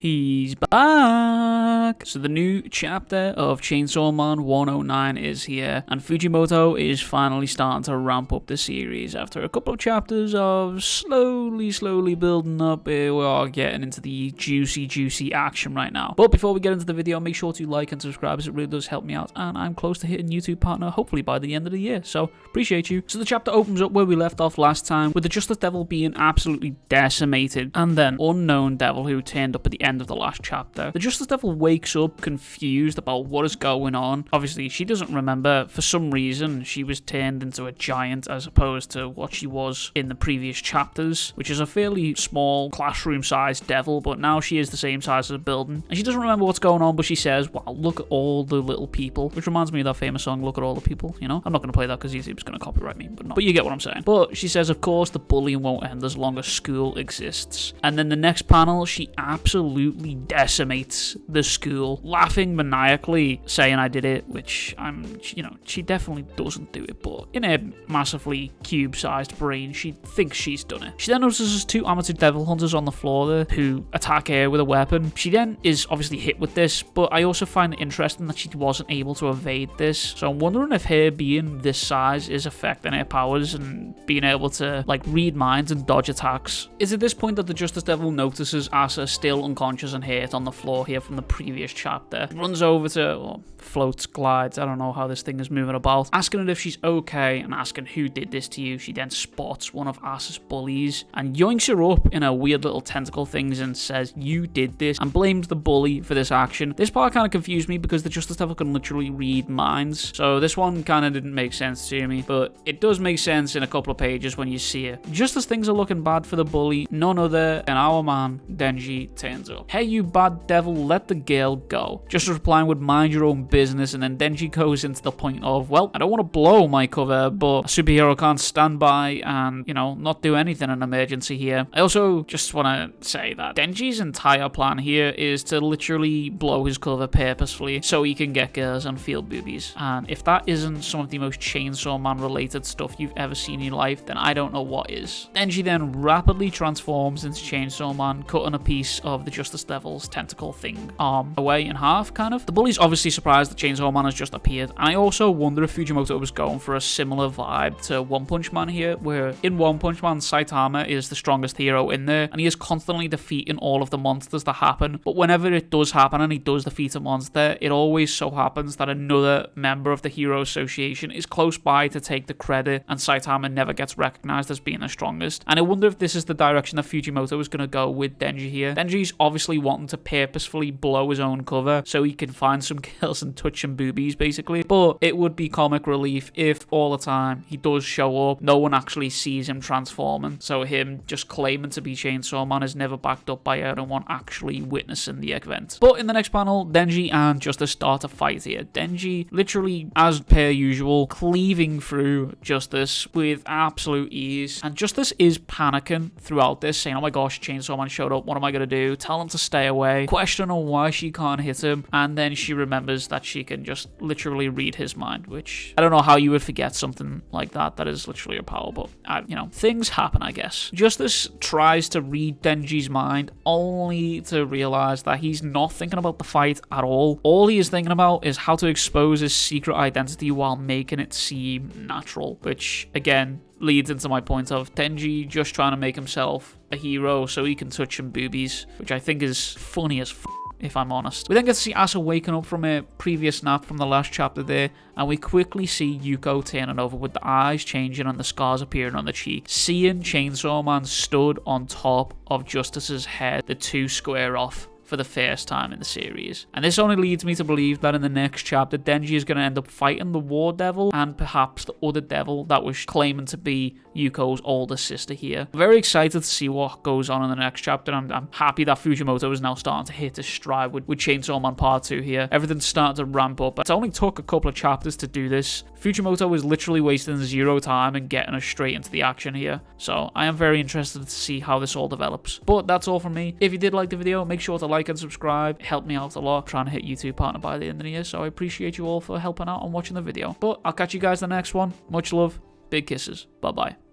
He's back! So the new chapter of Chainsaw Man 109 is here, and Fujimoto is finally starting to ramp up the series. After a couple of chapters of slowly building up, we are getting into the juicy action right now. But before we get into the video, make sure to like and subscribe, as it really does help me out, and I'm close to hitting YouTube partner hopefully by the end of the year, so appreciate you. So the chapter opens up where we left off last time, with the Justice Devil being absolutely decimated, and then unknown devil who turned up at the end of the last chapter. The Justice Devil wakes up confused about what is going on. Obviously, she doesn't remember. For some reason, she was turned into a giant as opposed to what she was in the previous chapters, which is a fairly small classroom-sized devil, but now she is the same size as a building. And she doesn't remember what's going on, but she says, wow, look at all the little people, which reminds me of that famous song, Look at All the People, you know? I'm not going to play that because YouTube's going to copyright me, but you get what I'm saying. But she says, of course, the bullying won't end as long as school exists. And then the next panel, she absolutely decimates the school, laughing maniacally, saying I did it, which she definitely doesn't do it, but in her massively cube-sized brain, she thinks she's done it. She then notices two amateur devil hunters on the floor there who attack her with a weapon. She then is obviously hit with this, but I also find it interesting that she wasn't able to evade this, so I'm wondering if her being this size is affecting her powers and being able to like read minds and dodge attacks. It's at this point that the Justice Devil notices Asa still unconscious and hurt on the floor here from the previous chapter. Runs over to, floats, glides, I don't know how this thing is moving about, asking her if she's okay and asking who did this to you. She then spots one of Asa's bullies and yoinks her up in her weird little tentacle things and says, you did this, and blames the bully for this action. This part kind of confused me because the Justice Devil can literally read minds, so this one kind of didn't make sense to me, but it does make sense in a couple of pages when you see it. Just as things are looking bad for the bully, none other than our man Denji turns up. Hey, you bad devil, let the girl go. Just replying with mind your own business, and then Denji goes into the point of, well, I don't want to blow my cover, but a superhero can't stand by and, not do anything in an emergency here. I also just want to say that Denji's entire plan here is to literally blow his cover purposefully so he can get girls and feel boobies. And if that isn't some of the most Chainsaw Man related stuff you've ever seen in your life, then I don't know what is. Denji then rapidly transforms into Chainsaw Man, cutting a piece of the Justice Devil's tentacle thing arm away in half, kind of. The bully's obviously surprised that Chainsaw Man has just appeared, and I also wonder if Fujimoto was going for a similar vibe to One Punch Man here, where in One Punch Man, Saitama is the strongest hero in there, and he is constantly defeating all of the monsters that happen, but whenever it does happen and he does defeat a monster, it always so happens that another member of the Hero Association is close by to take the credit, and Saitama never gets recognized as being the strongest. And I wonder if this is the direction that Fujimoto is going to go with Denji here. Denji's obviously wanting to purposefully blow his own cover so he can find some girls and touch some boobies, basically, but it would be comic relief if all the time he does show up, no one actually sees him transforming, so him just claiming to be Chainsaw Man is never backed up by anyone actually witnessing the event. But in the next panel, Denji and Justice start a fight here. Denji literally, as per usual, cleaving through Justice with absolute ease, and Justice is panicking throughout this, saying, oh my gosh, Chainsaw Man showed up, what am I going to do? Tell him to stay away, questioning why she can't hit him, and then she remembers that she can just literally read his mind, which I don't know how you would forget something like that. That is literally a power, but things happen, I guess. Justice tries to read Denji's mind only to realize that he's not thinking about the fight at all. All he is thinking about is how to expose his secret identity while making it seem natural, which again leads into my point of Denji just trying to make himself a hero so he can touch some boobies, which I think is funny as if I'm honest. We then get to see Asa waking up from a previous nap from the last chapter there, and we quickly see Yuko turning over with the eyes changing and the scars appearing on the cheek. Seeing Chainsaw Man stood on top of Justice's head, the two square off for the first time in the series. And this only leads me to believe that in the next chapter, Denji is going to end up fighting the War Devil and perhaps the other devil that was claiming to be Yuko's older sister here. I'm very excited to see what goes on in the next chapter. I'm happy that Fujimoto is now starting to hit his stride with Chainsaw Man Part 2 here. Everything's starting to ramp up. It only took a couple of chapters to do this. Fujimoto is literally wasting zero time and getting us straight into the action here. So I am very interested to see how this all develops. But that's all from me. If you did like the video, make sure to like and subscribe. It helped me out a lot trying to hit YouTube partner by the end of the year. So I appreciate you all for helping out and watching the video. But I'll catch you guys in the next one. Much love. Big kisses. Bye-bye.